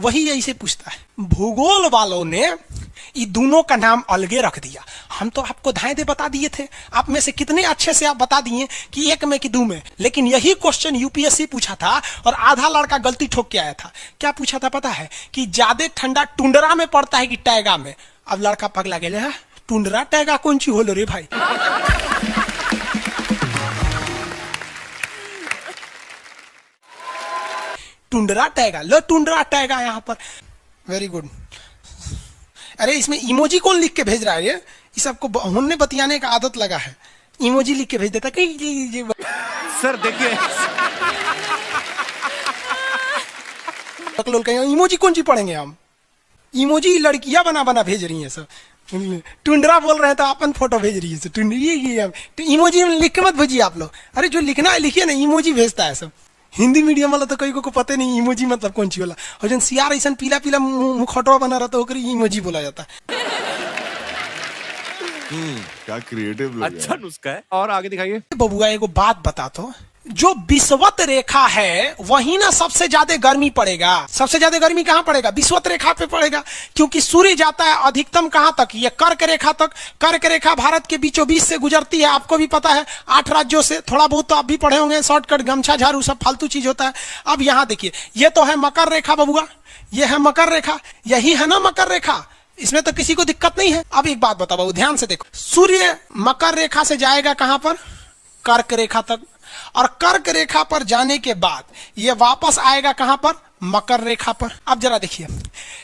वही ऐसे पूछता है। भूगोल वालों ने ये दोनों का नाम अलगे रख दिया। हम तो आपको धाए दे बता दिए थे, आप में से कितने अच्छे से आप बता दिए कि एक में कि दो में। लेकिन यही क्वेश्चन यूपीएससी पूछा था और आधा लड़का गलती ठोक के आया था। क्या पूछा था पता है? कि ज्यादा ठंडा टुंड्रा में पड़ता है कि टैगा में। अब लड़का पगला गया, टुंड्रा टैगा कौन सी होलो रे भाई। टुंड्रा टैगा, लो टुंड्रा टैगा यहाँ पर। Very good. अरे इसमें इमोजी कौन लिख के भेज रहा है? ये सबको हमने बतियाने का आदत लगा है, इमोजी लिख के भेज देता कहीं। सर देखिए, इमोजी कौन सी पढ़ेंगे हम? इमोजी लड़कियां बना बना भेज रही हैं सब। टुंड्रा बोल रहे हैं तो अपन फोटो भेज रही है। तो इमोजी लिख के मत भेजिए आप लोग। अरे जो लिखना है लिखिए ना, इमोजी भेजता है सब। हिंदी मीडियम वाला तो कई को पता नहीं इमोजी मतलब कौन सी वाला। और जन सियार ऐसा पीला पीला मुखटवा बना रहा तो इमोजी बोला जाता है। क्या क्रिएटिव, अच्छा नुस्खा है। और आगे दिखाइए। बबुआ एगो बात बता तो, जो विषुवत रेखा है वही ना सबसे ज्यादा गर्मी पड़ेगा। सबसे ज्यादा गर्मी कहाँ पड़ेगा? विषुवत रेखा पे पड़ेगा, क्योंकि सूर्य जाता है अधिकतम कहाँ तक? ये कर्क रेखा तक। कर्क रेखा भारत के बीचों बीच से गुजरती है, आपको भी पता है, 8 राज्यों से। थोड़ा बहुत तो आप भी पढ़े होंगे, शॉर्टकट गमछा झाड़ू सब फालतू चीज होता है। अब यहाँ देखिए, ये तो है मकर रेखा बबुआ, ये है मकर रेखा, यही है ना मकर रेखा। इसमें तो किसी को दिक्कत नहीं है। अब एक बात बताओ बाबू, ध्यान से देखो, सूर्य मकर रेखा से जाएगा कहां पर? कर्क रेखा तक। और कर्क रेखा पर जाने के बाद ये वापस आएगा कहां पर? मकर रेखा पर। अब जरा देखिए,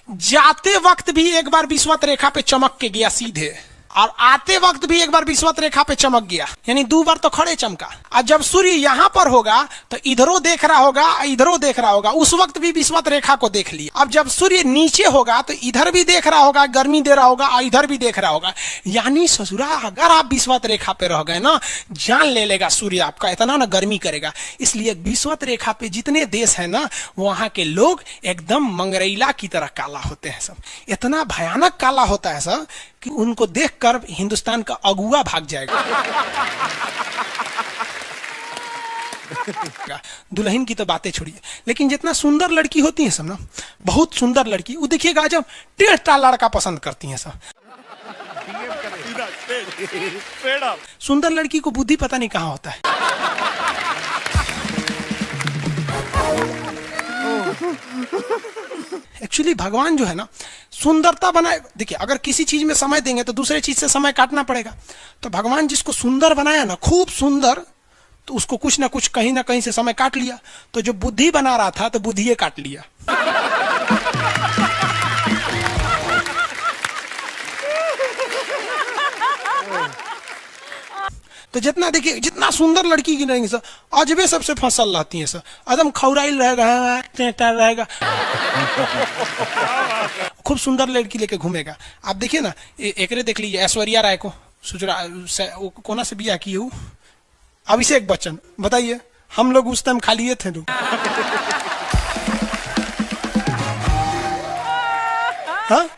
जाते वक्त भी एक बार विषुवत रेखा पे चमक के गया सीधे, और आते वक्त भी एक बार विषुवत रेखा पे चमक गया, यानी 2 बार तो खड़े चमका। और जब सूर्य यहां पर होगा तो इधरों देख रहा होगा, इधरों देख रहा होगा, उस वक्त भी विषुवत रेखा को देख लिया। अब जब सूर्य नीचे होगा तो इधर भी देख रहा होगा, गर्मी दे रहा होगा, और इधर भी देख रहा होगा। यानी ससुरा अगर आप विषुवत रेखा पे रह गए ना, जान ले लेगा सूर्य आपका, इतना ना गर्मी करेगा। इसलिए विषुवत रेखा पे जितने देश है ना, वहां के लोग एकदम मंगरैला की तरह काला होते हैं सब। इतना भयानक काला होता है सब कि उनको देखकर हिंदुस्तान का अगुआ भाग जाएगा। दुल्हन की तो बातें छोड़िए, लेकिन जितना सुंदर लड़की होती है सब ना, बहुत सुंदर लड़की, वो देखिएगा जब टेढ़ा लड़का पसंद करती हैं सब। सुंदर लड़की को बुद्धि पता नहीं कहाँ होता है। एक्चुअली भगवान जो है ना, सुंदरता बनाए। देखिए, अगर किसी चीज में समय देंगे तो दूसरे चीज से समय काटना पड़ेगा। तो भगवान जिसको सुंदर बनाया ना, खूब सुंदर, तो उसको कुछ ना कुछ कहीं ना कहीं से समय काट लिया। तो जो बुद्धि बना रहा था तो बुद्धि काट लिया। तो जितना देखिए, जितना सुंदर लड़की की रहेंगे सर, अजबे सबसे फसल रहती है सर, एकदम खौराइल रहेगा, खूब सुंदर लड़की लेके घूमेगा। आप देखिए ना, एकरे देख लीजिए, ऐश्वर्या राय को कोना से बिया की हूँ, अभिषेक बच्चन, बताइए, हम लोग उस टाइम खाली थे लोग। हाँ,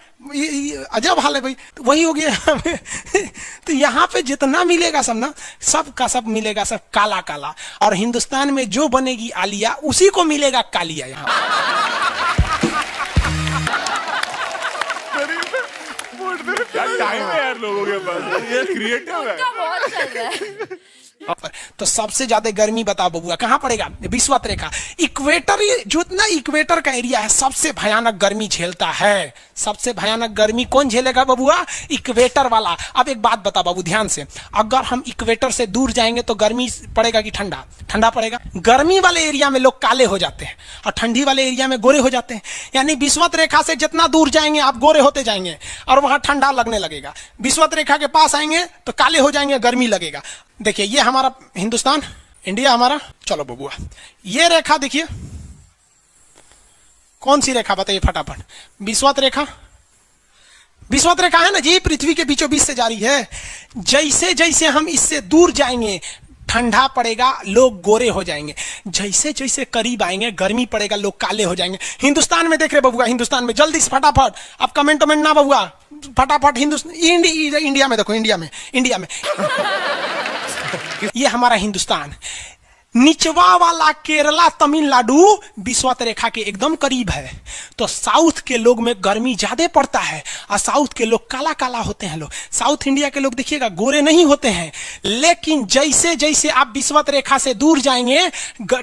अजब हाल है भाई। तो वही हो गया। तो यहाँ पे जितना मिलेगा सब ना, सब का सब मिलेगा सब काला काला। और हिंदुस्तान में जो बनेगी आलिया, उसी को मिलेगा कालिया। यहाँ टाइम है यार लोगों के पास, ये क्रिएटिव है। बहुत चल रहा है। तो सबसे ज्यादा गर्मी बताओ बबुआ कहां पड़ेगा? विषुवत रेखा, इक्वेटर, जो इतना इक्वेटर का एरिया है सबसे भयानक गर्मी झेलता है। सबसे भयानक गर्मी कौन झेलेगा बबुआ? इक्वेटर वाला। अब एक बात बता बाबू ध्यान से, अगर हम इक्वेटर से दूर जाएंगे तो गर्मी पड़ेगा कि ठंडा? ठंडा पड़ेगा। गर्मी वाले एरिया में लोग काले हो जाते हैं और ठंडी वाले एरिया में गोरे हो जाते हैं। यानी विषुवत रेखा से जितना दूर जाएंगे आप गोरे होते जाएंगे और वहां ठंडा लगने लगेगा। विषुवत रेखा के पास आएंगे तो काले हो जाएंगे, गर्मी लगेगा। देखिए, ये हमारा हिंदुस्तान, इंडिया हमारा। चलो बबुआ, ये रेखा देखिए, कौन सी रेखा बताइए फटाफट? विषुवत रेखा। विषुवत रेखा है ना जी, पृथ्वी के बीचों बीच से जारी है। जैसे जैसे हम इससे दूर जाएंगे ठंडा पड़ेगा, लोग गोरे हो जाएंगे। जैसे जैसे करीब आएंगे गर्मी पड़ेगा, लोग काले हो जाएंगे। हिंदुस्तान में देख रहे बबुआ, हिंदुस्तान में जल्दी से फटाफट, अब कमेंट ना बबुआ, फटाफट हिंदुस्तान, इंडिया में देखो, इंडिया में ये हमारा हिंदुस्तान। निचवा वाला केरला तमिलनाडु विषुवत रेखा के एकदम करीब है, तो साउथ के लोग में गर्मी ज्यादा पड़ता है और साउथ के लोग काला काला होते हैं। लोग साउथ इंडिया के लोग देखिएगा गोरे नहीं होते हैं, लेकिन जैसे जैसे आप विषुवत रेखा से दूर जाएंगे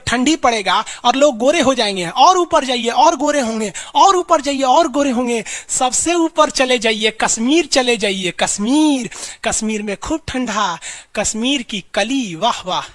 ठंडी पड़ेगा और लोग गोरे हो जाएंगे, और ऊपर जाइए और गोरे होंगे, और ऊपर जाइए और गोरे होंगे। सबसे ऊपर चले जाइए, कश्मीर चले जाइए, कश्मीर, कश्मीर में खूब ठंडा, कश्मीर की कली, वाह वाह।